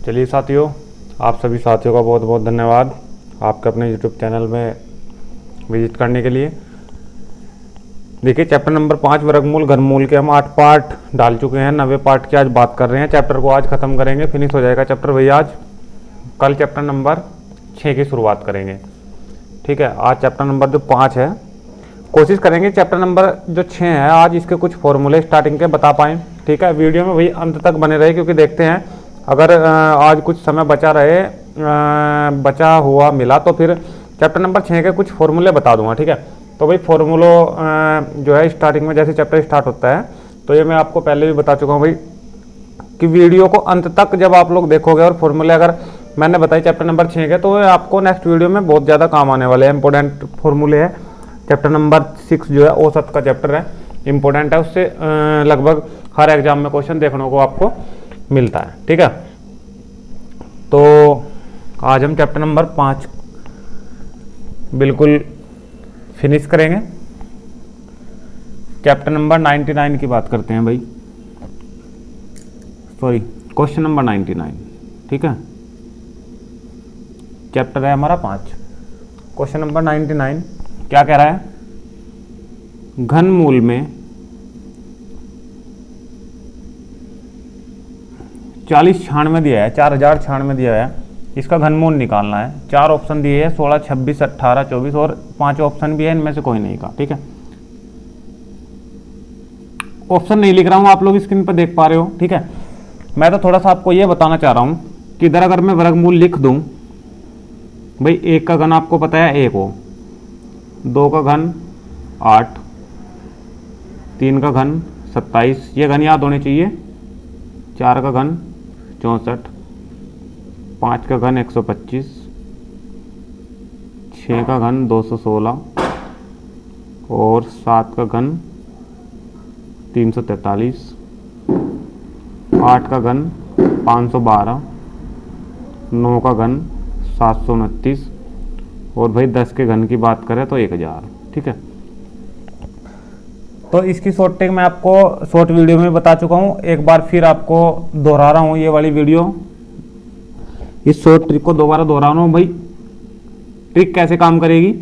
चलिए साथियों, आप सभी साथियों का बहुत बहुत धन्यवाद आपके अपने यूट्यूब चैनल में विजिट करने के लिए। देखिए, चैप्टर नंबर 5 वर्गमूल घनमूल के हम 8 पार्ट डाल चुके हैं। 9वें पार्ट की आज बात कर रहे हैं। चैप्टर को आज ख़त्म करेंगे, फिनिश हो जाएगा चैप्टर भैया आज। कल चैप्टर नंबर 6 की शुरुआत करेंगे। ठीक है, आज चैप्टर नंबर जो 5 है, कोशिश करेंगे चैप्टर नंबर जो 6 है आज इसके कुछ फॉर्मूले स्टार्टिंग के बता पाएँ। ठीक है, वीडियो में वही अंत तक बने रहे, क्योंकि देखते हैं अगर आज कुछ समय बचा हुआ मिला तो फिर चैप्टर नंबर 6 के कुछ फॉर्मूले बता दूंगा। ठीक है, तो भाई फॉर्मूलों जो है स्टार्टिंग में जैसे चैप्टर स्टार्ट होता है, तो ये मैं आपको पहले भी बता चुका हूँ भाई कि वीडियो को अंत तक जब आप लोग देखोगे और फॉर्मूले अगर मैंने बताई चैप्टर नंबर 6 के, तो आपको नेक्स्ट वीडियो में बहुत ज़्यादा काम आने वाले हैं। इंपॉर्टेंट फॉर्मूले है। चैप्टर नंबर 6 जो है औसत का चैप्टर है, इंपॉर्टेंट है। उससे लगभग हर एग्जाम में क्वेश्चन देखने को आपको मिलता है। ठीक है, तो आज हम चैप्टर नंबर 5 बिल्कुल फिनिश करेंगे। चैप्टर नंबर 99 की बात करते हैं भाई, सॉरी क्वेश्चन नंबर 99। ठीक है, चैप्टर है हमारा 5। क्वेश्चन नंबर 99 क्या कह रहा है? घनमूल में 4096 दिया है, 4096 दिया है, इसका घनमूल निकालना है। 4 ऑप्शन दिए हैं, 16, 26, 18, 24 और 5 ऑप्शन भी है, इनमें से कोई नहीं का। ठीक है, ऑप्शन नहीं लिख रहा हूं, आप लोग स्क्रीन पर देख पा रहे हो। ठीक है, मैं तो थोड़ा सा आपको ये बताना चाह रहा हूं कि इधर अगर मैं वर्गमूल लिख दूं, भाई 1 का घन आपको पता है 1 हो, 2 का घन 8, 3 का घन 27, ये घन याद होने चाहिए। 4 का घन 64, 5 का घन 125, 6 का घन 216 और 7 का घन 343, 8 का घन 512, 9 का घन 729 और भाई 10 के घन की बात करें तो 1000। ठीक है, तो इसकी शॉर्ट ट्रिक मैं आपको शॉर्ट वीडियो में बता चुका हूँ। एक बार फिर आपको दोहरा रहा हूँ ये वाली वीडियो, इस शॉर्ट ट्रिक को दोबारा दोहरा रहा हूँ। भाई ट्रिक कैसे काम करेगी?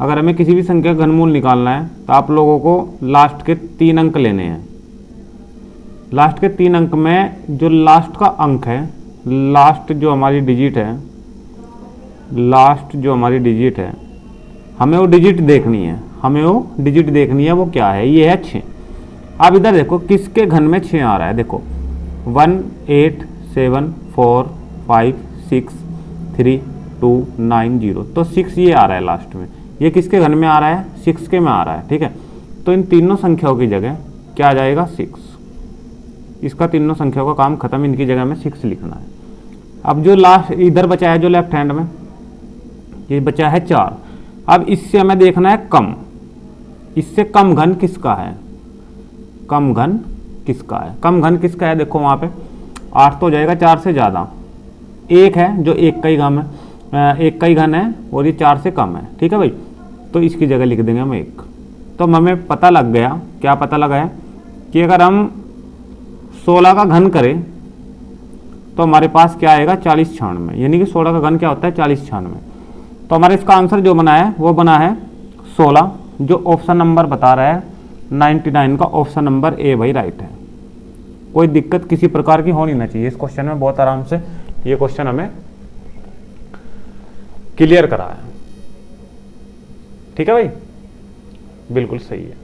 अगर हमें किसी भी संख्या का घनमूल निकालना है तो आप लोगों को लास्ट के 3 अंक लेने हैं। लास्ट के 3 अंक में जो लास्ट का अंक है, लास्ट जो हमारी डिजिट है, लास्ट जो हमारी डिजिट है, हमें वो डिजिट देखनी है। हमें वो डिजिट देखनी है, वो क्या है? ये है 6। अब इधर देखो किसके घन में 6 आ रहा है। देखो 1, 8, 7, 4, 5, 6, 3, 2, 9, 0, तो 6 ये आ रहा है लास्ट में। ये किसके घन में आ रहा है? 6 के में आ रहा है। ठीक है, तो इन तीनों संख्याओं की जगह क्या आ जाएगा? 6। इसका तीनों संख्याओं का काम खत्म, इनकी जगह में 6 लिखना है। अब जो लास्ट इधर बचा है, जो लेफ्ट हैंड में ये बचा है 4। अब इससे हमें देखना है कम, इससे कम घन किसका है? कम घन किसका है? कम घन किसका है? देखो वहां पे 8 तो हो जाएगा 4 से ज्यादा, 1 है जो 1 का ही घन है, 1 का ही घन है और ये 4 से कम है। ठीक है भाई, तो इसकी जगह लिख देंगे हम 1। तो हमें पता लग गया, क्या पता लगा है कि अगर हम 16 का घन करें तो हमारे पास क्या आएगा? 4096, यानी कि 16 का घन क्या होता है? 4096। तो हमारा इसका आंसर जो बना है वो बना है 16, जो ऑप्शन नंबर बता रहा है 99 का ऑप्शन नंबर ए भाई राइट है। कोई दिक्कत किसी प्रकार की होनी ना चाहिए इस क्वेश्चन में। बहुत आराम से ये क्वेश्चन हमें क्लियर करा है। ठीक है भाई, बिल्कुल सही है।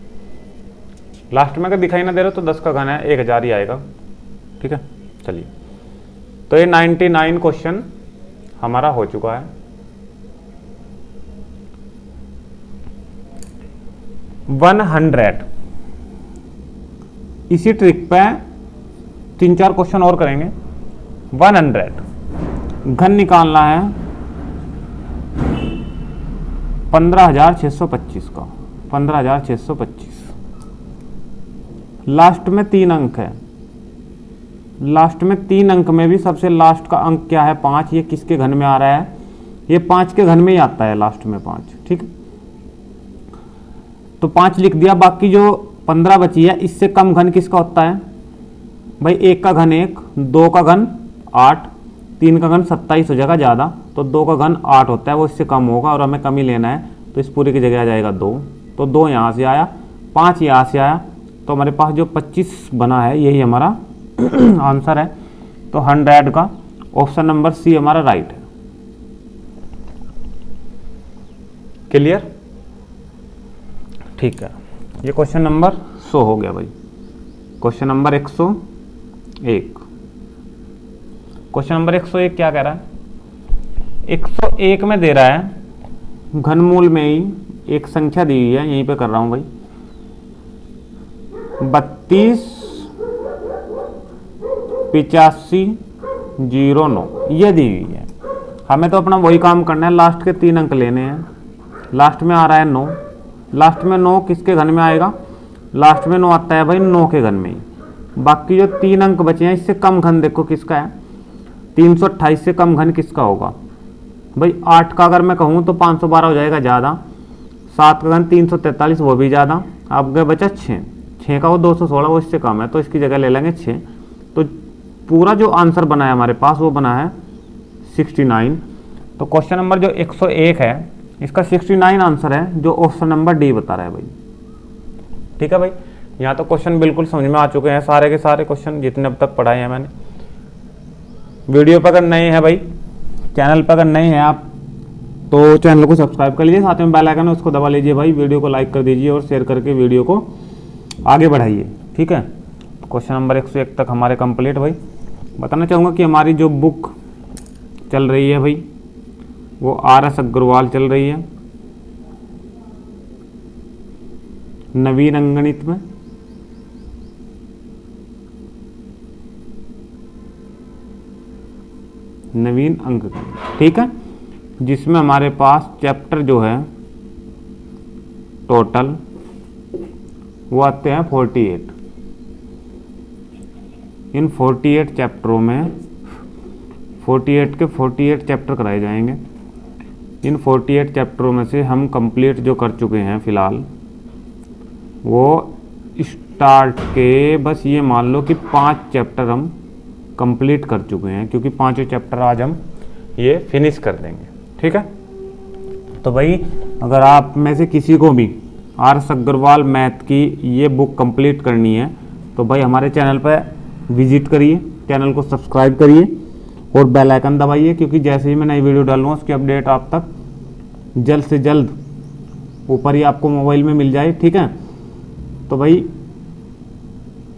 लास्ट में अगर दिखाई ना दे रहा तो 10 का घन है 1000 ही आएगा। ठीक है, चलिए, तो ये 99 क्वेश्चन हमारा हो चुका है। 100, इसी ट्रिक पे 3-4 क्वेश्चन और करेंगे। 100 घन निकालना है 15,625 का, 15,625। लास्ट में 3 अंक है, लास्ट में 3 अंक में भी सबसे लास्ट का अंक क्या है? 5। ये किसके घन में आ रहा है? ये 5 के घन में ही आता है, लास्ट में 5। ठीक है, तो 5 लिख दिया। बाकी जो 15 बची है, इससे कम घन किसका होता है भाई? 1 का घन 1, 2 का घन 8, 3 का घन 27 हो जाएगा ज़्यादा, तो 2 का घन 8 होता है, वो इससे कम होगा और हमें कम ही लेना है, तो इस पूरी की जगह आ जाएगा 2। तो 2 यहाँ से आया, 5 यहाँ से आया, तो हमारे पास जो 25 बना है यही हमारा आंसर है। तो 100 का ऑप्शन नंबर सी हमारा राइट है। क्लियर? ठीक है, ये क्वेश्चन नंबर 100 हो गया भाई। Question number 101। क्वेश्चन नंबर 101 क्या कह रहा है? 101 में दे रहा है घनमूल में ही एक संख्या दी हुई है, यहीं पे कर रहा हूं भाई, 328509 ये दी हुई है। हमें तो अपना वही काम करना है, लास्ट के 3 अंक लेने हैं। लास्ट में आ रहा है 9, लास्ट में 9 किसके घन में आएगा? लास्ट में 9 आता है भाई 9 के घन में ही। बाकी जो 3 अंक बचे हैं इससे कम घन देखो किसका है, 328 से कम घन किसका होगा भाई? 8 का अगर मैं कहूँ तो 512 हो जाएगा ज़्यादा, 7 का घन 343 वो भी ज़्यादा, अब गए बचा 6 का वो 216 वो इससे कम है, तो इसकी जगह ले लेंगे 6। तो पूरा जो आंसर बना है हमारे पास वो बना है 69। तो क्वेश्चन नंबर जो 101 है इसका 69 आंसर है, जो ऑप्शन नंबर डी बता रहा है भाई। ठीक है भाई, यहाँ तो क्वेश्चन बिल्कुल समझ में आ चुके हैं, सारे के सारे क्वेश्चन जितने अब तक पढ़ाए हैं मैंने। वीडियो पर अगर नए हैं भाई, चैनल पर अगर नए हैं आप, तो चैनल को सब्सक्राइब कर लीजिए, साथ में बेल आइकन है उसको दबा लीजिए भाई, वीडियो को लाइक कर दीजिए और शेयर करके वीडियो को आगे बढ़ाइए। ठीक है, क्वेश्चन नंबर 101 तक हमारे कंप्लीट भाई। बताना चाहूँगा कि हमारी जो बुक चल रही है भाई वो RS अग्रवाल चल रही है, नवीन अंकगणित में। नवीन अंकगणित, ठीक है, जिसमें हमारे पास चैप्टर जो है टोटल वो आते हैं 48। इन 48 चैप्टरों में 48 के 48 चैप्टर कराए जाएंगे। इन 48 चैप्टरों में से हम कंप्लीट जो कर चुके हैं फिलहाल वो स्टार्ट के बस ये मान लो कि 5 चैप्टर हम कंप्लीट कर चुके हैं, क्योंकि 5 चैप्टर आज हम ये फिनिश कर देंगे। ठीक है, तो भाई अगर आप में से किसी को भी RS अग्रवाल मैथ की ये बुक कंप्लीट करनी है तो भाई हमारे चैनल पर विजिट करिए, चैनल को सब्सक्राइब करिए और बेल आइकन दबाइए, क्योंकि जैसे ही मैं नई वीडियो डालूँगा उसकी अपडेट आप तक जल्द से जल्द ऊपर ही आपको मोबाइल में मिल जाए। ठीक है, तो भाई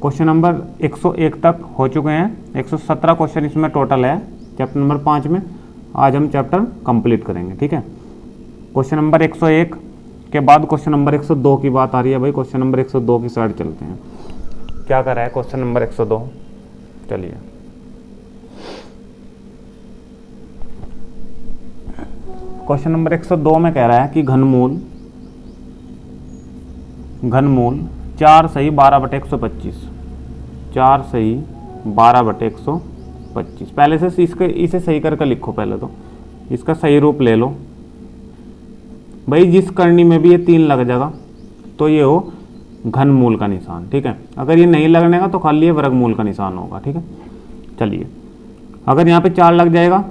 क्वेश्चन नंबर 101 तक हो चुके हैं, 117 क्वेश्चन इसमें टोटल है चैप्टर नंबर 5 में। आज हम चैप्टर कंप्लीट करेंगे। ठीक है, क्वेश्चन नंबर 101 के बाद क्वेश्चन नंबर 102 की बात आ रही है भाई। क्वेश्चन नंबर 102 की साइड चलते हैं, क्या कर रहा है क्वेश्चन नंबर 102। चलिए, क्वेश्चन नंबर 102 में कह रहा है कि घनमूल 4 सही 12/125, 4 सही 12/125। पहले से इसे सही करके लिखो, पहले तो इसका सही रूप ले लो भाई। जिस करनी में भी ये 3 लग जाएगा तो ये हो घनमूल का निशान। ठीक है, अगर ये नहीं लगने का तो खाली ये वर्गमूल का निशान होगा। ठीक है, चलिए, अगर यहाँ पे 4 लग जाएगा,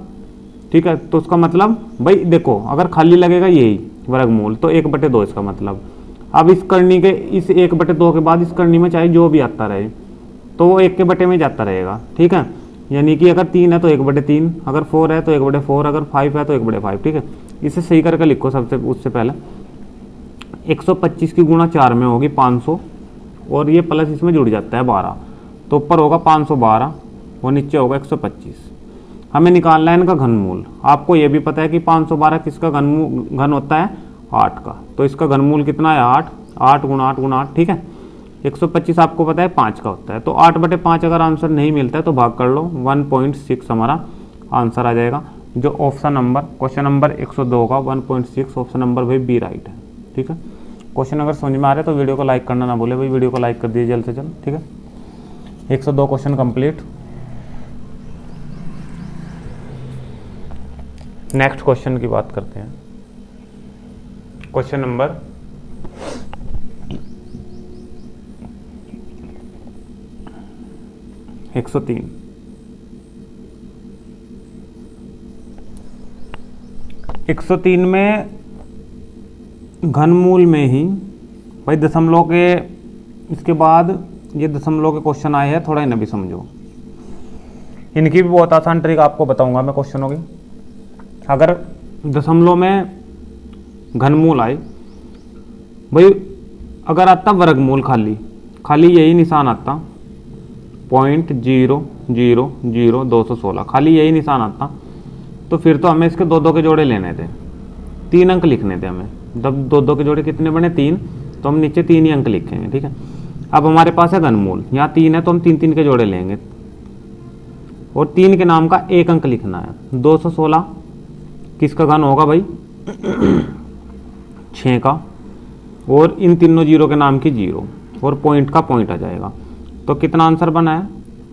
ठीक है, तो उसका मतलब भाई देखो, अगर खाली लगेगा यही वर्गमूल तो 1/2 इसका मतलब। अब इस करनी के इस 1/2 के बाद इस करनी में चाहे जो भी आता रहे तो वो 1 के बटे में जाता रहेगा। ठीक है, यानी कि अगर 3 है तो 1/3, अगर 4 है तो 1/4, अगर 5 है तो 1/5। ठीक है, इसे सही करके लिखो। सबसे उससे पहले 125 की गुणा 4 में होगी 500 और ये प्लस इसमें जुड़ जाता है 12, तो ऊपर होगा 512 और नीचे होगा 125। हमें निकालना है इनका घनमूल। आपको ये भी पता है कि 512 किसका घन होता है? 8 का। तो इसका घनमूल कितना है? 8। 8 गुणा 8 गुणा 8। ठीक है, 125 आपको पता है 5 का होता है। तो 8/5 अगर आंसर नहीं मिलता है तो भाग कर लो, 1.6 हमारा आंसर आ जाएगा। जो ऑप्शन नंबर क्वेश्चन नंबर 102 का 1.6 ऑप्शन नंबर भाई बी राइट है। ठीक है, क्वेश्चन अगर समझ में आ रहा है तो वीडियो को लाइक करना ना भूले भाई, वीडियो को लाइक कर दीजिए जल्द से जल्द। ठीक है, 102 क्वेश्चन कंप्लीट। नेक्स्ट क्वेश्चन की बात करते हैं। Question number 103। 103 में घनमूल में ही भाई दशमलव के, इसके बाद ये दशमलव के क्वेश्चन आए हैं, थोड़ा इन्हें भी समझो। इनकी भी बहुत आसान ट्रिक आपको बताऊंगा मैं क्वेश्चनों की। अगर दशमलव में घनमूल आए भाई, अगर आता वर्गमूल खाली यही निशान आता 0.00216, खाली यही निशान आता, तो फिर तो हमें इसके दो दो के जोड़े लेने थे, 3 अंक लिखने थे हमें। जब दो दो के जोड़े कितने बने 3, तो हम नीचे 3 ही अंक लिखेंगे, ठीक है। अब हमारे पास है घनमूल, यहाँ 3 है तो हम 3 3 के जोड़े लेंगे और 3 के नाम का 1 अंक लिखना है। 216 किसका घन होगा भाई 6 का, और इन तीनों जीरो के नाम की 0 और पॉइंट का पॉइंट आ जाएगा। तो कितना आंसर बना है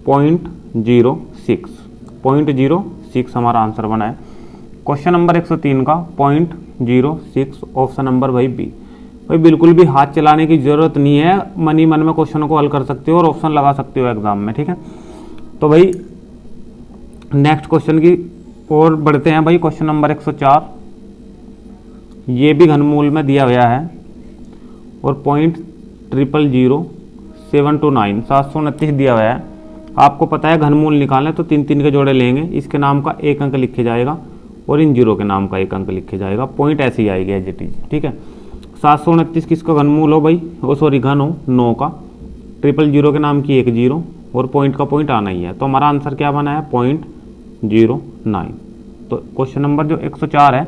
0.06 हमारा आंसर बना है। क्वेश्चन नंबर 103 का 0.06 ऑप्शन नंबर भाई बी। भाई बिल्कुल भी हाथ चलाने की जरूरत नहीं है, मन ही मन में क्वेश्चनों को हल कर सकते हो और ऑप्शन लगा सकते हो एग्जाम में, ठीक है। तो भाई नेक्स्ट क्वेश्चन की और बढ़ते हैं भाई। क्वेश्चन नंबर 104, ये भी घनमूल में दिया गया है और 0.0000729 729 दिया हुआ है। आपको पता है घनमूल निकालना है तो 3 3 के जोड़े लेंगे, इसके नाम का 1 अंक लिखे जाएगा और इन जीरो के नाम का 1 अंक लिखे जाएगा। पॉइंट ऐसे ही आएगी एज इट इज, ठीक है। 729 किसका घनमूल हो भाई, घन हो 9 का, 000 के नाम की 1 0 और पॉइंट का पॉइंट आना ही है। तो हमारा आंसर क्या बना है 0.09। तो क्वेश्चन नंबर जो 104 है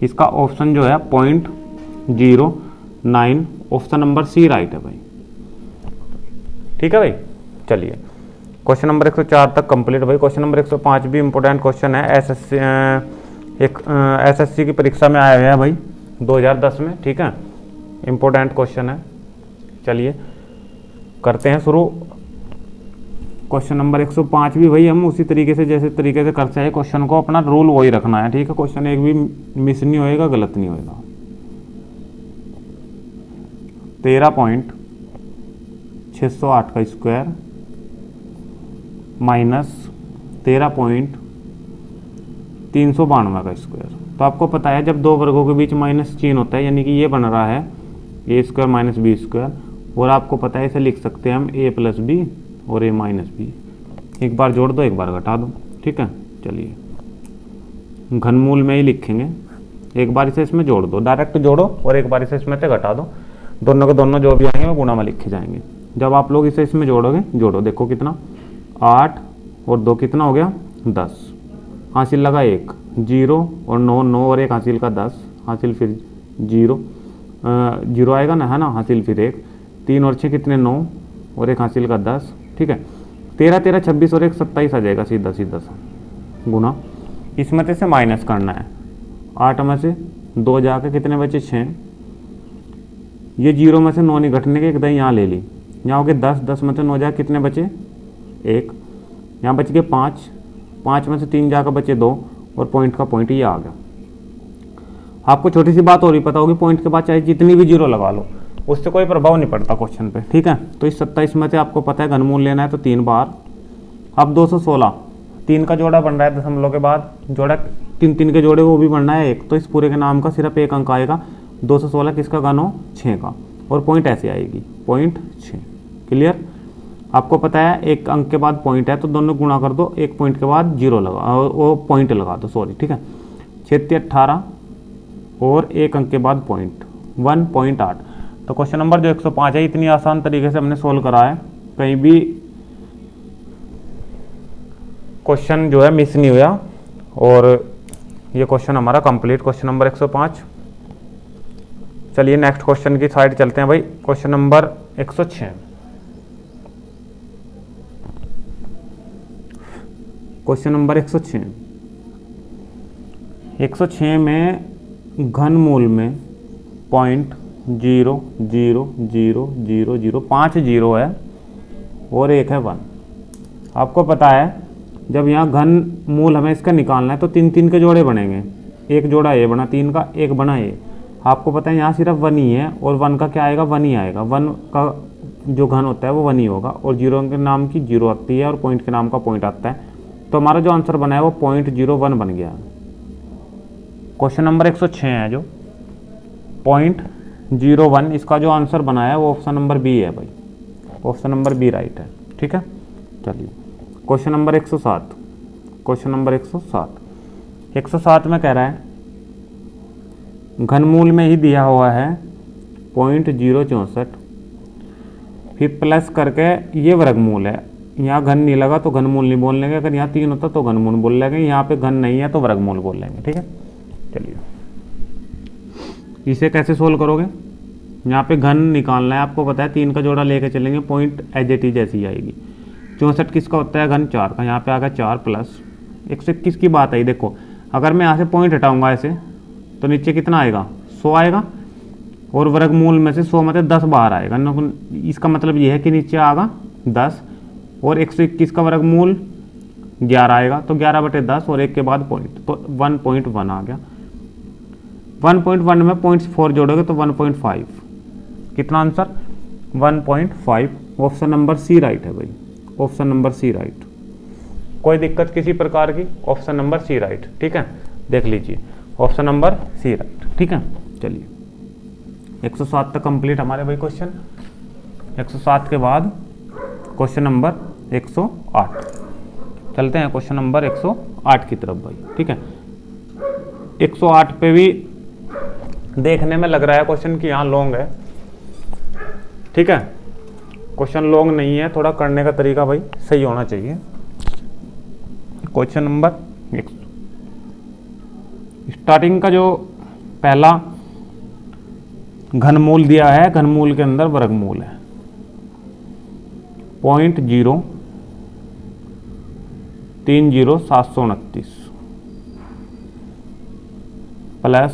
इसका ऑप्शन जो है 0.09, ऑप्शन नंबर सी राइट है भाई, ठीक है भाई। चलिए क्वेश्चन नंबर 104 तक कंप्लीट भाई। क्वेश्चन नंबर 105 भी इंपॉर्टेंट क्वेश्चन है, एसएससी की परीक्षा में आया हुआ है भाई 2010 में, ठीक है। इंपॉर्टेंट क्वेश्चन है। चलिए करते हैं शुरू। क्वेश्चन नंबर 105 भी भाई हम उसी तरीके से जैसे तरीके से करते हैं क्वेश्चन को, अपना रूल वही रखना है, ठीक है। क्वेश्चन एक भी मिस नहीं होएगा, गलत नहीं होएगा। 13.608 का स्क्वायर माइनस 13.392 का स्क्वायर। तो आपको पता है जब दो वर्गों के बीच माइनस चिन्ह होता है, यानी कि ये बन रहा है ए स्क्वायर माइनस बी स्क्वायर, और आपको पता है इसे लिख सकते हैं हम ए प्लस बी और ए माइनस बी। एक बार जोड़ दो, एक बार घटा दो, ठीक है। चलिए घनमूल में ही लिखेंगे, एक बार इसे इसमें जोड़ दो, डायरेक्ट जोड़ो और एक बार इसे इसमें से घटा दो, दोनों के दोनों जो भी आएंगे वो गुणा में लिखे जाएंगे। जब आप लोग इसे इसमें जोड़ोगे, जोड़ो, देखो कितना 8 और 2 कितना हो गया 10, हासिल लगा 1 0 और 9 9 और 1 हासिल का 10, हासिल फिर 0 0 आएगा ना, है ना, हासिल फिर 1 3 और 6 कितने 9 और 1 हासिल का 10, ठीक है। 13 13 26 और 1 27 आ जाएगा सीधा सीधा सा गुना। इसमें से माइनस करना है, 8 में से 2 जाके कितने बचे 6, ये 0 में से 9 नहीं घटने के, एकदम यहाँ ले ली, यहाँ हो गए 10 10 में से 9 जाके कितने बचे 1, यहाँ बच गए 5 5 में से 3 जाकर बचे 2 और पॉइंट का पॉइंट ये आ गया। आपको छोटी सी बात और भी पता होगी, पॉइंट के बाद चाहे जितनी भी जीरो लगा लो उससे कोई प्रभाव नहीं पड़ता क्वेश्चन पे, ठीक है। तो इस 27 में से आपको पता है घनमूल लेना है तो 3 बार। अब 216 3 का जोड़ा बन रहा है दशमलव के बाद, जोड़ा 3 3 के जोड़े वो भी बनना है 1, तो इस पूरे के नाम का सिर्फ 1 अंक आएगा। 216 किसका घन हो 6 का, और पॉइंट ऐसे आएगी 0.6। क्लियर। आपको पता है 1 अंक के बाद पॉइंट है तो दोनों गुणा कर दो, 1 पॉइंट के बाद 0 लगा, वो पॉइंट लगा दो, सॉरी, ठीक है। 6 18 और 1 अंक के बाद पॉइंट 1.8। तो क्वेश्चन नंबर जो 105 है इतनी आसान तरीके से हमने सोल्व करा है, कहीं भी क्वेश्चन जो है मिस नहीं हुआ, और ये क्वेश्चन हमारा कंप्लीट क्वेश्चन नंबर 105। चलिए नेक्स्ट क्वेश्चन की साइड चलते हैं भाई। क्वेश्चन नंबर 106, क्वेश्चन नंबर 106 में घनमूल में 0.00005 जीरो है और 1 है 1। आपको पता है जब यहाँ घन मूल हमें इसका निकालना है तो 3 3 के जोड़े बनेंगे, एक जोड़ा ए बना 3 का, एक बना ए। आपको पता है यहाँ सिर्फ 1 ही है और 1 का क्या आएगा 1 ही आएगा, 1 का जो घन होता है वो 1 ही होगा, और जीरो के नाम की 0 आती है और पॉइंट के नाम का पॉइंट आता है। तो हमारा जो आंसर बना है वो 0.01 बन गया, क्वेश्चन नंबर 106 है जो 0.01, इसका जो आंसर बनाया है वो ऑप्शन नंबर बी है भाई, ऑप्शन नंबर बी राइट है। ठीक है, चलिए क्वेश्चन नंबर 107, क्वेश्चन नंबर 107 में कह रहा है घनमूल में ही दिया हुआ है 0.064, फिर प्लस करके ये वर्गमूल है। यहाँ घन नहीं लगा तो घनमूल नहीं बोल लेंगे, अगर यहाँ 3 होता तो घनमूल बोल लेंगे, यहाँ पे घन नहीं है तो वर्गमूल बोल लेंगे। ठीक है, चलिए इसे कैसे सोल्व करोगे, यहाँ पे घन निकालना है, आपको पता है 3 का जोड़ा लेके चलेंगे, पॉइंट एज इट इज ऐसी आएगी। 64 किसका होता है, घन 4 का, यहाँ पे आ गया 4 प्लस 121 की बात आई। देखो अगर मैं यहाँ से पॉइंट हटाऊंगा ऐसे तो नीचे कितना आएगा, 100 आएगा, और वर्गमूल में से 100 में से 10 बाहर आएगा। इसका मतलब ये है कि नीचे आएगा 10, और 121 का वर्गमूल 11 आएगा, तो 11/10 और 1 के बाद पॉइंट, तो 1.1 आ गया। 1.1 में 0.4 जोड़ोगे तो 1.5, कितना answer 1.5। Option number C right है भाई, ऑप्शन नंबर सी राइट। कोई दिक्कत किसी प्रकार की, ऑप्शन नंबर सी राइट। ठीक है, देख लीजिए ऑप्शन नंबर सी राइट। ठीक है, चलिए 107 तक कंप्लीट हमारे भाई क्वेश्चन। 107 के बाद क्वेश्चन नंबर 108, चलते हैं क्वेश्चन नंबर 108 की तरफ भाई। ठीक है, 108 पे भी देखने में लग रहा है क्वेश्चन कि यहाँ लॉन्ग है। ठीक है, क्वेश्चन लॉन्ग नहीं है, थोड़ा करने का तरीका भाई सही होना चाहिए। क्वेश्चन नंबर स्टार्टिंग का जो पहला घनमूल दिया है, घनमूल के अंदर वर्गमूल है 0.030,729 प्लस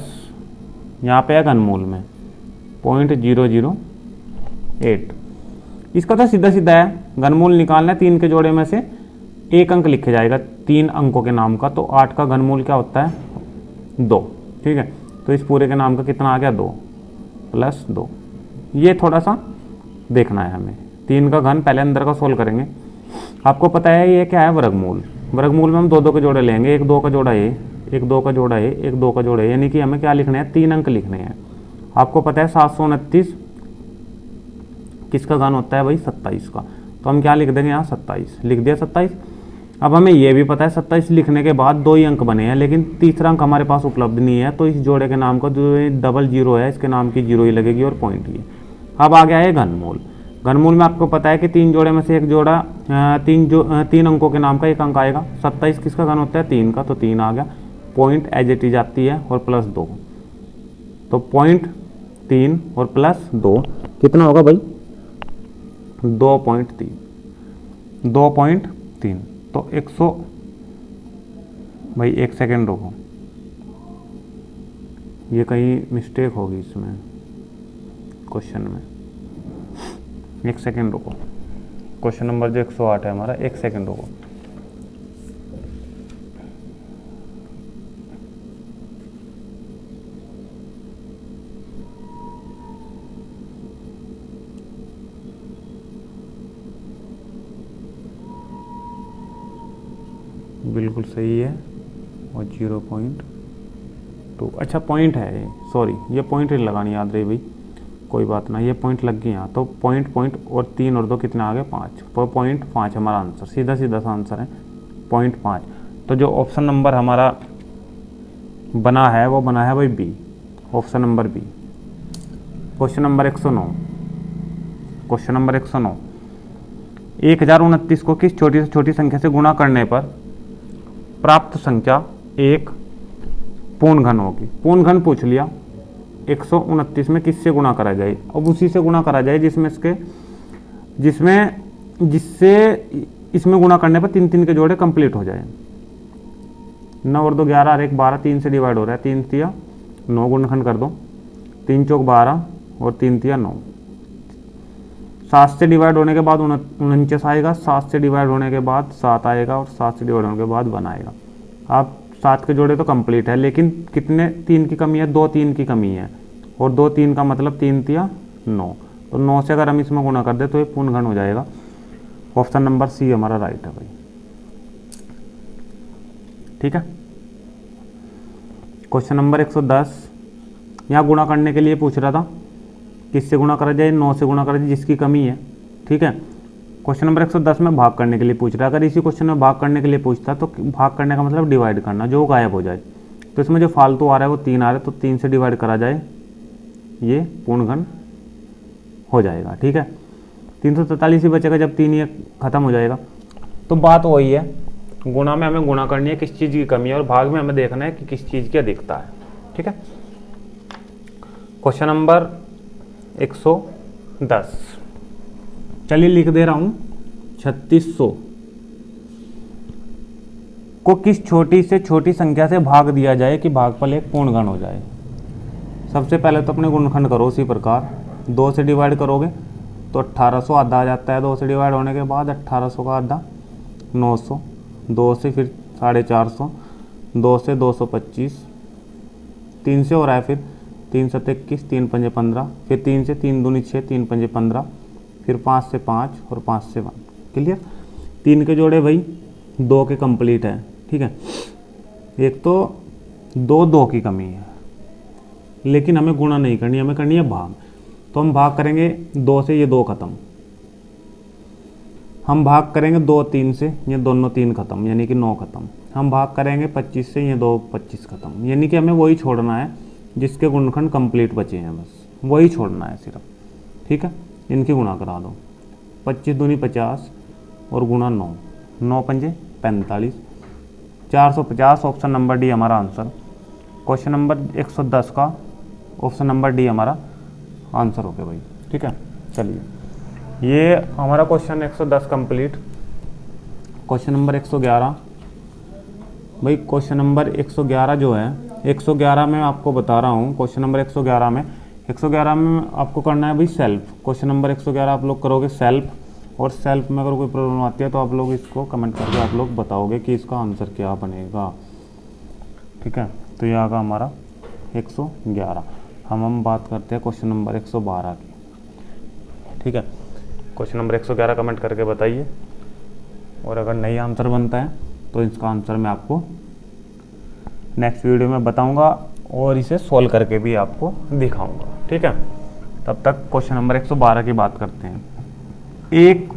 यहाँ पे है घनमूल में 0.008। इसका तो सीधा सीधा है, घनमूल निकालना है, 3 के जोड़े में से एक अंक लिखे जाएगा 3 अंकों के नाम का, तो 8 का घनमूल क्या होता है 2। ठीक है, तो इस पूरे के नाम का कितना आ गया 2 + 2। ये थोड़ा सा देखना है हमें, 3 का घन पहले अंदर का सोल्व करेंगे। आपको पता है ये क्या है वर्गमूल, वर्गमूल में हम 2 के जोड़े लेंगे, 1 2 का जोड़ा ए, 1 2 का जोड़ा ए, 1 2 का जोड़ा ए, यानी कि हमें क्या लिखना है 3 अंक लिखने हैं। आपको पता है 729 किसका घन होता है भाई 27 का, तो हम क्या लिख देंगे यहाँ 27, लिख दिया 27। अब हमें ये भी पता है 27 लिखने के बाद 2 ही अंक बने हैं, लेकिन तीसरा अंक हमारे पास उपलब्ध नहीं है, तो इस जोड़े के नाम का जो 00 है इसके नाम की 0 ही लगेगी और पॉइंट ही है। अब आ गया है घनमूल। घनमूल में आपको पता है कि 3 जोड़े में से एक जोड़ा 3 अंकों के नाम का एक अंक आएगा। 27 किसका घन होता है 3 का, तो 3 आ गया, पॉइंट एज इट इज आती है और प्लस 2, तो 0.3 और प्लस 2 कितना होगा भाई 2.3। तो 100 भाई 1 सेकेंड रुको, ये कहीं मिस्टेक होगी इसमें क्वेश्चन में, 1 सेकेंड रुको। क्वेश्चन नंबर जो 108 है हमारा, 1 सेकेंड रुको। बिल्कुल सही है, और 0.2 अच्छा पॉइंट है ये, सॉरी ये पॉइंट ही लगानी याद रही भाई, कोई बात ना, ये पॉइंट लग गई यहाँ, तो पॉइंट और 3 और 2 कितना आ गए 5, तो 0.5 हमारा आंसर, सीधा सीधा सा आंसर है 0.5। तो जो ऑप्शन नंबर हमारा बना है वो बना है भाई B, option number B. Question number 109, question number 109, 1029 को किस छोटी से छोटी संख्या से गुणा करने पर प्राप्त संख्या एक पूर्ण घन होगी। पूर्ण घन पूछ लिया, 129 में किससे गुणा करा जाए, अब उसी से गुणा करा जाए जिससे इसमें गुणा करने पर 3 के जोड़े कंप्लीट हो जाए। 9 और 2 11 और 1 12, 3 से डिवाइड हो रहा है, 3 तिया 9 गुणनखंड कर दो, 3 चौक 12 और 3 तिया 9। 7 से डिवाइड होने के बाद 49 आएगा, 7 से डिवाइड होने के बाद 7 आएगा, और 7 से डिवाइड होने के बाद 1 आएगा। आप 7 के जोड़े तो कंप्लीट है, लेकिन कितने 3 की कमी है, 2 3 की कमी है, और 2 3 का मतलब 3 तिया 9, तो 9 से अगर हम इसमें गुणा कर दे तो ये पूर्ण घन हो जाएगा। ऑप्शन नंबर सी हमारा राइट है भाई। ठीक है, क्वेश्चन नंबर 110, यहाँ गुणा करने के लिए पूछ रहा था, किससे गुणा करा जाए, 9 से गुणा करा जाए जिसकी कमी है, ठीक है। क्वेश्चन नंबर 110 में भाग करने के लिए पूछ रहा है। अगर इसी क्वेश्चन में भाग करने के लिए पूछता तो भाग करने का मतलब डिवाइड करना, जो गायब हो जाए। तो इसमें जो फालतू आ रहा है वो 3 आ रहा है, तो 3 से डिवाइड करा जाए, ये पूर्ण घन हो जाएगा, ठीक है। 343 ही बचेगा जब 3 ये खत्म हो जाएगा। तो बात वही है, गुणा में हमें गुणा करनी है किस चीज़ की कमी है, और भाग में हमें देखना है कि किस चीज़ की अधिकता है, ठीक है। क्वेश्चन नंबर 110, चलिए लिख दे रहा हूँ। 3600 को किस छोटी से छोटी संख्या से भाग दिया जाए कि भागफल एक पूर्ण घन हो जाए। सबसे पहले तो अपने गुणनखंड करो उसी प्रकार, 2 से डिवाइड करोगे तो 1800 आधा आ जाता है। 2 से डिवाइड होने के बाद 1800 का आधा 900, 2 से फिर 450, 2 से 225, 3 से हो रहा है, फिर 3 7 21, 3 5 15, फिर 3 से 3 दूनी 6, 3 5 15, फिर 5 से 5 और 5 से 1। क्लियर। 3 के जोड़े भाई 2 के कंप्लीट है, ठीक है। एक तो 2 की कमी है, लेकिन हमें गुणा नहीं करनी, हमें करनी है भाग। तो हम भाग करेंगे 2 से, ये 2 खत्म। हम भाग करेंगे 2 3 से, ये दोनों 3 खत्म, यानी कि 9 खत्म। हम भाग करेंगे 25 से, ये 2 25 खत्म, यानी कि हमें वही छोड़ना है जिसके गुणनखंड कंप्लीट बचे हैं, बस वही छोड़ना है सिर्फ, ठीक है। इनकी गुणा करा दो, 25 दूनी 50 और गुणा 9, 9 पंजे 45, 450। ऑप्शन नंबर डी हमारा आंसर। क्वेश्चन नंबर 110 का ऑप्शन नंबर डी हमारा आंसर हो गया भाई, ठीक है। चलिए ये हमारा क्वेश्चन 110 कंप्लीट। क्वेश्चन नंबर 111 भाई, क्वेश्चन नंबर 111 जो है, 111 में आपको बता रहा हूँ। क्वेश्चन नंबर 111 में आपको करना है भाई सेल्फ। क्वेश्चन नंबर 111 आप लोग करोगे सेल्फ, और सेल्फ में अगर कोई प्रॉब्लम आती है तो आप लोग इसको कमेंट करके आप लोग बताओगे कि इसका आंसर क्या बनेगा, ठीक है। तो ये आगा हमारा 111। हम बात करते हैं क्वेश्चन नंबर 112 की, ठीक है। क्वेश्चन नंबर 111 कमेंट करके बताइए, और अगर नहीं आंसर बनता है तो इसका आंसर मैं आपको नेक्स्ट वीडियो में बताऊंगा और इसे सोल्व करके भी आपको दिखाऊंगा, ठीक है। तब तक क्वेश्चन नंबर 112 की बात करते हैं। एक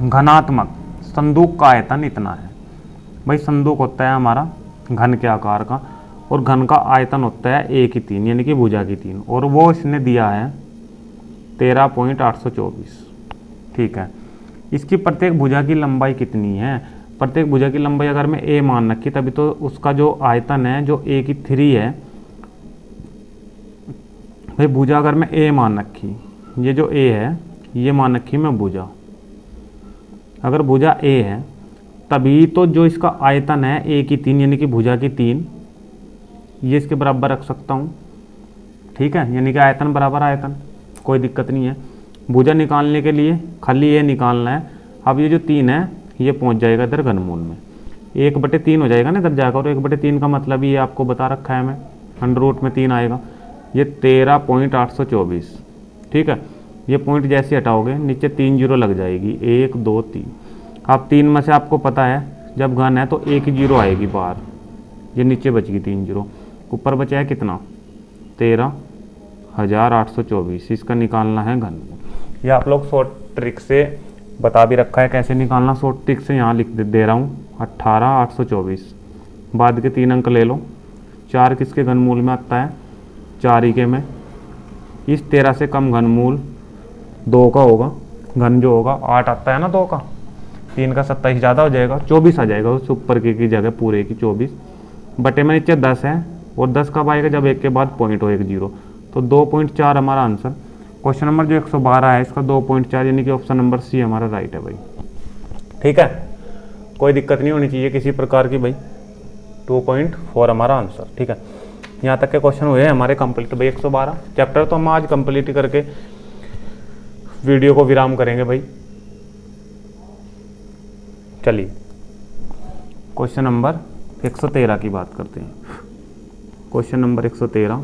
घनात्मक संदूक का आयतन इतना है। भाई संदूक होता है हमारा घन के आकार का, और घन का आयतन होता है 1 की 3, यानी कि भुजा की 3, और वो इसने दिया है 13.824, ठीक है। इसकी प्रत्येक भुजा की लंबाई कितनी है। प्रत्येक भुजा की लंबाई अगर मैं a मान रखी, तभी तो उसका जो आयतन है जो a की 3 है। भाई भुजा अगर मैं a मान रखी, ये जो a है ये मान रखी मैं भुजा, अगर भुजा a है तभी तो जो इसका आयतन है a की 3, यानी कि भुजा की 3, ये इसके बराबर रख सकता हूँ, ठीक है। यानी कि आयतन बराबर आयतन, कोई दिक्कत नहीं है। भुजा निकालने के लिए खाली ये निकालना है। अब ये जो 3 है ये पहुंच जाएगा इधर घनमूल में, 1/3 हो जाएगा ना इधर जाकर, और 1/3 का मतलब ये आपको बता रखा है हमें, अंडर रूट में 3 आएगा, ये 13.824, ठीक है। ये पॉइंट जैसे हटाओगे नीचे 3 जीरो लग जाएगी, 1 2 3। अब 3 में से आपको पता है जब घन है तो 1 जीरो आएगी बाहर, ये नीचे बच गई 3 जीरो, ऊपर बचा है कितना 13,824। इसका निकालना है घन। ये आप लोग शॉर्ट ट्रिक से बता भी रखा है कैसे निकालना, शॉर्ट ट्रिक से यहाँ लिख दे रहा हूँ 18,824। बाद के 3 अंक ले लो, 4 किसके घनमूल में आता है 4 ही के में। इस 13 से कम घनमूल 2 का होगा, घन जो होगा 8 आता है ना 2 का, 3 का 27 ज़्यादा हो जाएगा, 24 आ जाएगा उस ऊपर की जगह पूरे की 24 बटे में नीचे 10 है, और 10 कब आएगा जब 1 के बाद पॉइंट हो 1 जीरो, तो 2.4 हमारा आंसर। क्वेश्चन नंबर जो 112 है इसका 2.4, यानी कि ऑप्शन नंबर सी हमारा राइट है भाई, ठीक है। कोई दिक्कत नहीं होनी चाहिए किसी प्रकार की भाई, 2.4 हमारा आंसर, ठीक है। यहाँ तक के क्वेश्चन हुए हैं हमारे कंप्लीट भाई 112 चैप्टर, तो हम आज कंप्लीट करके वीडियो को विराम करेंगे भाई। चलिए क्वेश्चन नंबर 113 की बात करते हैं। क्वेश्चन नंबर 113,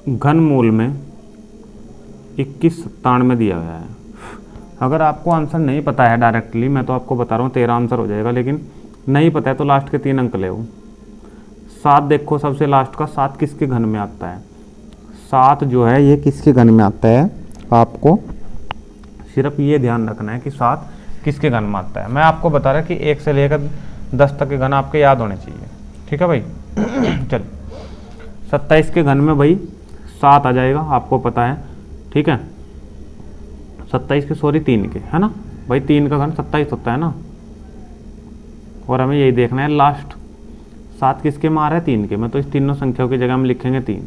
घनमूल में 2197 दिया गया है। अगर आपको आंसर नहीं पता है डायरेक्टली, मैं तो आपको बता रहा हूँ 13 आंसर हो जाएगा, लेकिन नहीं पता है तो लास्ट के 3 अंक ले। 7 देखो सबसे लास्ट का 7 किसके घन में आता है? 7 जो है ये किसके घन में आता है? आपको सिर्फ ये ध्यान रखना है कि 7 किसके घन में आता है। मैं आपको बता रहा कि 1 से लेकर 10 तक के घन आपके याद होने चाहिए, ठीक है भाई। चल 27 के घन में भाई 7 आ जाएगा, आपको पता है, ठीक है। 27 के सॉरी 3 के, है ना भाई, 3 का घन 27 होता है ना। और हमें यही देखना है लास्ट 7 किसके में आ रहा है? 3 के में। तो इस तीनों संख्याओं की जगह हम लिखेंगे 3।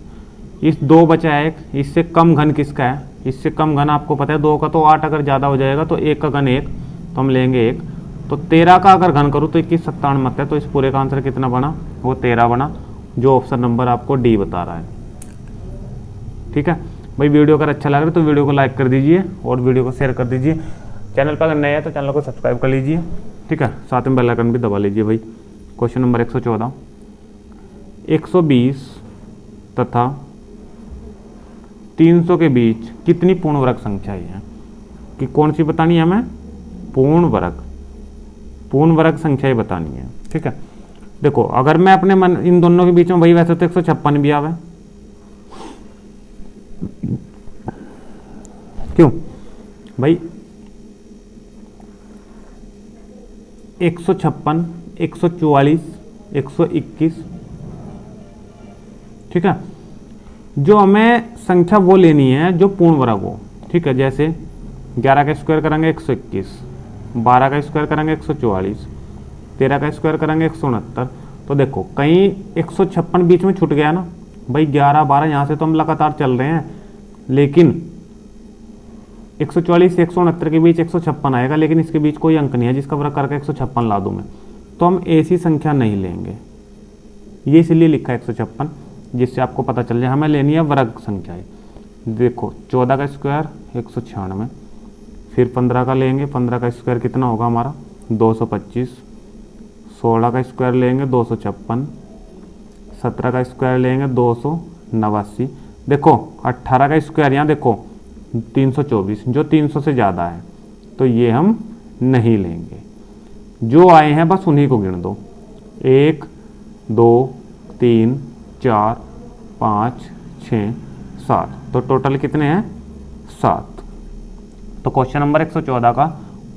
इस 2 बचा है 1, इससे कम घन किसका है? इससे कम घन आपको पता है 2 का तो 8, अगर ज़्यादा हो जाएगा तो 1 का घन 1, तो हम लेंगे 1। तो 13 का अगर घन करूँ तो 21 57 मत है, तो इस पूरे का आंसर कितना बना? वो 13 बना, जो ऑप्शन नंबर आपको डी बता रहा है, ठीक है भाई। वीडियो अगर अच्छा लग रहा है तो वीडियो को लाइक कर दीजिए और वीडियो को शेयर कर दीजिए। चैनल पर अगर नए हैं तो चैनल को सब्सक्राइब कर लीजिए, ठीक है। साथ में बेल आइकन भी दबा लीजिए भाई। क्वेश्चन नंबर 114, 120 तथा 300 के बीच कितनी पूर्ण वर्ग संख्याएं हैं? कि कौन सी बतानी है हमें? पूर्ण वर्ग संख्याएं बतानी है, ठीक है। देखो अगर मैं अपने मन इन दोनों के बीच में, वही वैसे तो 156 भी आवे, क्यों भाई? 156, 144, 121, ठीक है। जो हमें संख्या वो लेनी है जो पूर्ण वर्ग हो, ठीक है। जैसे 11 का स्क्वायर करेंगे 121, 12 का स्क्वायर करेंगे 144, 13 का स्क्वायर करेंगे 169। तो देखो कहीं 156 बीच में छूट गया ना भाई। 11 12 यहाँ से तो हम लगातार चल रहे हैं, लेकिन 144 से 169 के बीच 156 आएगा, लेकिन इसके बीच कोई अंक नहीं है जिसका वर्ग करके 156 ला दूं मैं, तो हम ऐसी संख्या नहीं लेंगे। ये इसलिए लिखा है 156, जिससे आपको पता चल जाए हमें लेनी है वर्ग संख्याएं। देखो 14 का स्क्वायर 196, फिर 15 का लेंगे, 15 का स्क्वायर कितना होगा हमारा? 225, 16 का स्क्वायर लेंगे 256, 17 का स्क्वायर लेंगे 289। देखो 18 का स्क्वायर यहाँ देखो 324, जो 300 से ज़्यादा है, तो ये हम नहीं लेंगे। जो आए हैं बस उन्हीं को गिन दो। 1 2 3 4 5 6 7, तो टोटल कितने हैं? 7। तो क्वेश्चन नंबर 114 का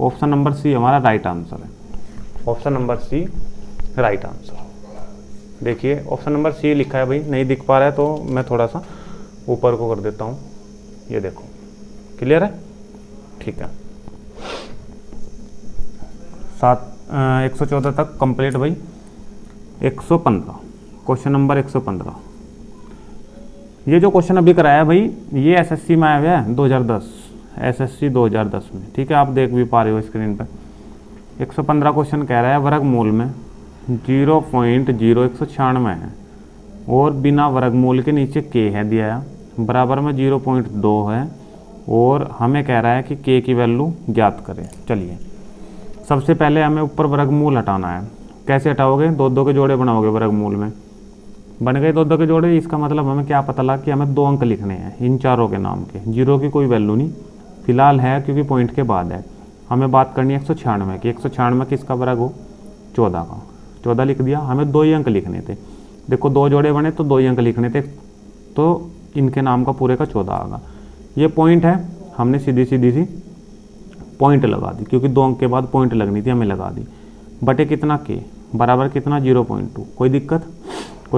ऑप्शन नंबर सी हमारा राइट आंसर है। Option number C right answer. देखिए ऑप्शन नंबर सी लिखा है भाई, नहीं दिख पा रहा है तो मैं थोड़ा सा ऊपर को कर देता हूँ। ये देखो क्लियर है, ठीक है। 114 तक कंप्लीट भाई। 115 क्वेश्चन नंबर 115। ये जो क्वेश्चन अभी कराया भाई, ये एसएससी में आया हुआ है 2010, एसएससी 2010 में, ठीक है। आप देख भी पा रहे हो स्क्रीन पर। 115 क्वेश्चन कह रहा है वर्गमूल में 0.0196 है और बिना वर्गमूल के नीचे के है दिया है, बराबर में 0.2 है, और हमें कह रहा है कि के की वैल्यू ज्ञात करें। चलिए सबसे पहले हमें ऊपर वर्गमूल हटाना है। कैसे हटाओगे? 2 के जोड़े बनाओगे वर्गमूल में। बन गए 2 के जोड़े। इसका मतलब हमें क्या पता लगा कि हमें 2 अंक लिखने हैं इन चारों के नाम के। 0 की कोई वैल्यू नहीं फिलहाल है क्योंकि पॉइंट के बाद है। हमें बात करनी है 196 की। 196 किसका वर्ग हो? 14 का। 14 लिख दिया। हमें 2 ही अंक लिखने थे। देखो 2 जोड़े बने तो 2 ही अंक लिखने थे, तो इनके नाम का पूरे का 14 आएगा। ये पॉइंट है, हमने सीधी सी पॉइंट लगा दी क्योंकि 2 अंक के बाद पॉइंट लगनी थी, हमें लगा दी। बटे कितना के बराबर कितना 0.2। कोई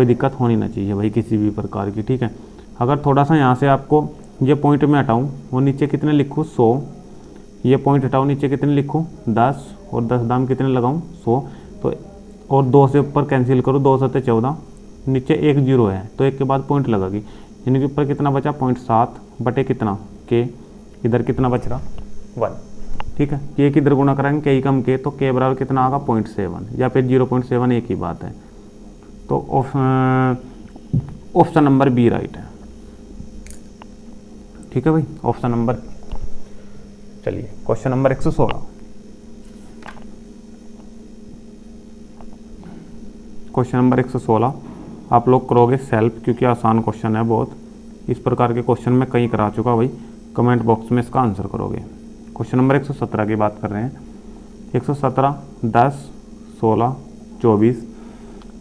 दिक्कत होनी ना चाहिए भाई किसी भी प्रकार की, ठीक है। अगर थोड़ा सा यहाँ से आपको ये पॉइंट में हटाऊँ, वो नीचे कितने लिखूँ? 100। ये पॉइंट हटाऊँ, नीचे कितने लिखूँ? 10, और 10 दाम कितने लगाऊँ? 100। तो और 2 से ऊपर कैंसिल करूँ, 2 से 14, नीचे 1 0 है तो 1 के बाद पॉइंट लगेगी। इनके ऊपर कितना बचा? 0.7 बटे कितना के, इधर कितना बच रहा? 1, ठीक है। के की इधर गुणा करेंगे, के ही कम के, तो के बराबर कितना आएगा? 0.7 या फिर 0.7, एक ही बात है। तो ऑप्शन नंबर बी राइट है, ठीक है भाई। Option number. चलिए क्वेश्चन नंबर 116। क्वेश्चन नंबर 116 आप लोग करोगे सेल्फ, क्योंकि आसान क्वेश्चन है बहुत। इस प्रकार के क्वेश्चन मैं कहीं करा चुका भाई। कमेंट बॉक्स में इसका आंसर करोगे। क्वेश्चन नंबर 117 की बात कर रहे हैं। 117 10 16 24।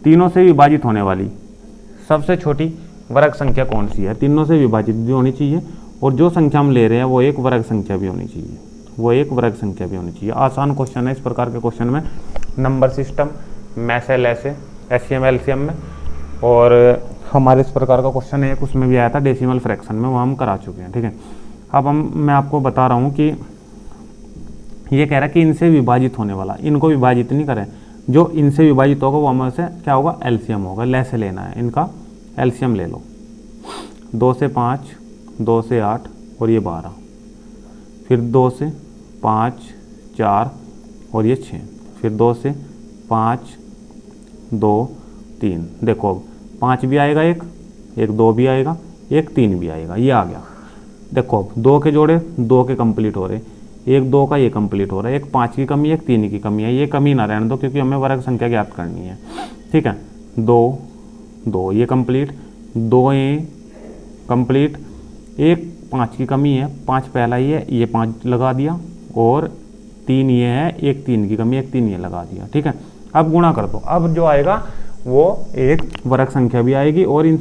तीनों से विभाजित होने वाली सबसे छोटी वर्ग संख्या कौन सी है? तीनों से विभाजित भी होनी चाहिए और जो संख्या हम ले रहे हैं वो एक वर्ग संख्या भी होनी चाहिए, वो एक वर्ग संख्या भी होनी चाहिए। आसान क्वेश्चन है। इस प्रकार के क्वेश्चन में नंबर सिस्टम, मैसेल ऐसे, एससीएम एलसीएम में, और हमारे इस प्रकार का क्वेश्चन है, उसमें भी आया था डेसिमल फ्रैक्शन में, वो हम करा चुके हैं। ठीक है, अब मैं आपको बता रहा हूँ कि ये कह रहा है कि इनसे विभाजित होने वाला, इनको विभाजित नहीं करें, जो इनसे विभाजित होगा वो हमारे से क्या होगा? एलसीएम होगा। ले लेना है, इनका एलसीएम ले लो। 2 से 5, 2 से 8 और ये 12, फिर 2 से 5, 4 और ये 6, फिर 2 से 5, 2, 3। देखो अब 5 भी आएगा, एक 2 भी आएगा, एक 3 भी आएगा, ये आ गया। देखो अब 2 के जोड़े 2 के कंप्लीट हो रहे, एक 2 का ये कंप्लीट हो रहा है, एक 5 की कमी, एक 3 की कमी है। ये कमी ना रहने दो क्योंकि हमें वर्ग संख्या ज्ञात करनी है। ठीक है, 2 2 ये कंप्लीट, 2 ये कंप्लीट, एक 5 की कमी है, 5 पहला ही है, ये 5 लगा दिया, और 3 ये है, एक 3 की कमी, एक 3 ये लगा दिया। ठीक है, अब गुणा कर दो। अब जो आएगा वो एक वर्ग संख्या भी आएगी और इन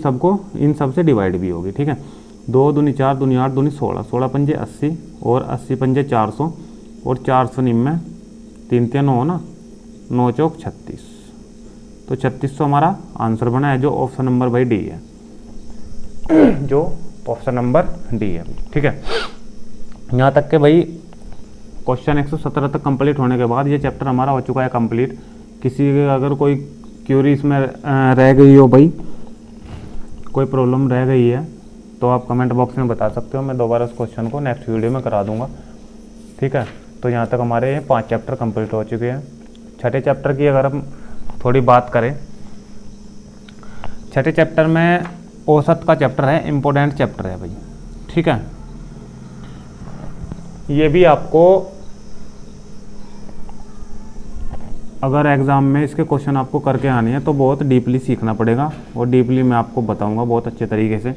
सब से डिवाइड भी होगी। ठीक है, 2 दूनी 4, दूनी 8, दूनी 16, 16 पंजे 80 और 80 पंजे 400 और 400 निम्न 3 3 9 ना, 9 चौक 36। तो 3600 हमारा आंसर बना है, जो ऑप्शन नंबर भाई डी है, जो ऑप्शन नंबर डी है। ठीक है, यहाँ तक के भाई क्वेश्चन 117 तक कंप्लीट होने के बाद ये चैप्टर हमारा हो चुका है कंप्लीट। किसी अगर कोई क्यूरी इसमें रह गई हो भाई, कोई प्रॉब्लम रह गई है तो आप कमेंट बॉक्स में बता सकते हो, मैं दोबारा उस क्वेश्चन को नेक्स्ट वीडियो में करा दूंगा। ठीक है, तो यहाँ तक हमारे 5 चैप्टर कंप्लीट हो चुके हैं। छठे चैप्टर की अगर हम थोड़ी बात करें, छठे चैप्टर में औसत का चैप्टर है, इम्पोर्टेंट चैप्टर है भाई। ठीक है, ये भी आपको अगर एग्ज़ाम में इसके क्वेश्चन आपको करके आने हैं तो बहुत डीपली सीखना पड़ेगा, और डीपली मैं आपको बताऊंगा बहुत अच्छे तरीके से।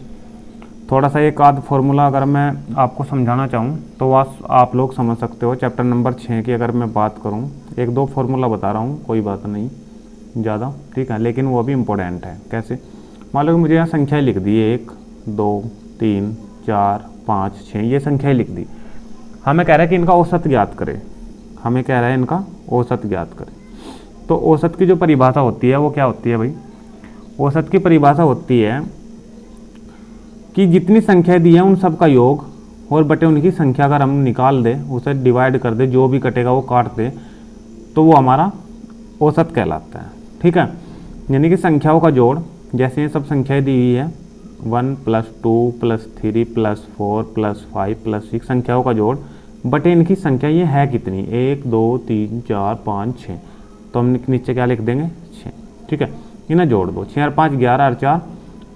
थोड़ा सा एक आध फार्मूला अगर मैं आपको समझाना चाहूँ तो आप लोग समझ सकते हो। चैप्टर नंबर 6 की अगर मैं बात करूँ, 1-2 फार्मूला बता रहा हूँ, कोई बात नहीं ज़्यादा। ठीक है, लेकिन वो भी इम्पोर्टेंट है। कैसे? मान लो कि मुझे यहाँ संख्याएँ लिख दी, 1 2 3 4 5 6, ये संख्याएँ लिख दी। हमें कह रहा है कि इनका औसत ज्ञात करें, हमें कह रहा है इनका औसत ज्ञात करें। तो औसत की जो परिभाषा होती है वो क्या होती है भाई? औसत की परिभाषा होती है कि जितनी संख्या दी है उन सब का योग और बटे उनकी संख्या अगर हम निकाल दें, उसे डिवाइड कर दे, जो भी कटेगा वो काट दे, तो वो हमारा औसत कहलाता है। ठीक है, यानी कि संख्याओं का जोड़, जैसे ये सब संख्याएं दी हुई है 1 + 2 + 3 + 4 + 5 + 6, संख्याओं का जोड़ बटे इनकी संख्या ये है कितनी, 1 2 3 4 5 6, तो हम नीचे क्या लिख देंगे 6। ठीक है, इन्हें जोड़ दो, 6 और 5 11 और 4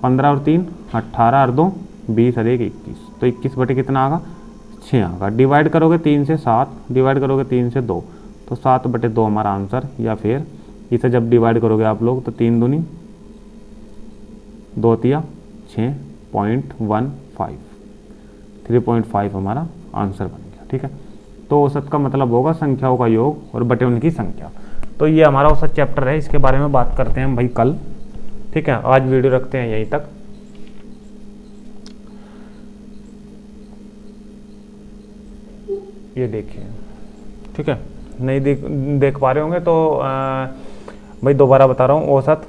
15 और 3 18 और 2 20 और 1 21, तो 21 बटे कितना आगा 6 आगा। डिवाइड करोगे 3 से 7, डिवाइड करोगे 3 से 2, तो 7 बटे 2 हमारा आंसर। या फिर इसे जब डिवाइड करोगे आप लोग तो 3 दूनी 2 तिया 6.15, 3.5 हमारा आंसर बन गया। ठीक है, तो औसत का मतलब होगा संख्याओं का योग और बटे उनकी संख्या। तो ये हमारा औसत चैप्टर है, इसके बारे में बात करते हैं हम भाई कल। ठीक है, आज वीडियो रखते हैं यहीं तक। ये देखिए, ठीक है, नहीं देख पा रहे होंगे तो भाई दोबारा बता रहा हूँ, औसत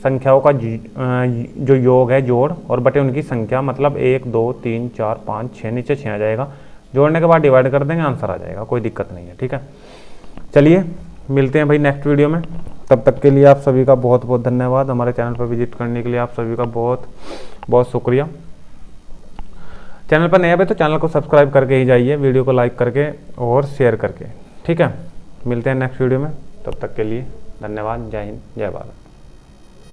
संख्याओं का जो योग है जोड़ और बटे उनकी संख्या, मतलब 1 2 3 4 5 6, नीचे 6 आ जाएगा, जोड़ने के बाद डिवाइड कर देंगे, आंसर आ जाएगा, कोई दिक्कत नहीं है। ठीक है, चलिए मिलते हैं भाई नेक्स्ट वीडियो में। तब तक के लिए आप सभी का बहुत बहुत धन्यवाद। हमारे चैनल पर विजिट करने के लिए आप सभी का बहुत बहुत शुक्रिया। चैनल पर नए हैं तो चैनल को सब्सक्राइब करके ही जाइए, वीडियो को लाइक करके और शेयर करके। ठीक है, मिलते हैं नेक्स्ट वीडियो में, तब तक के लिए धन्यवाद। जय हिंद, जय भारत।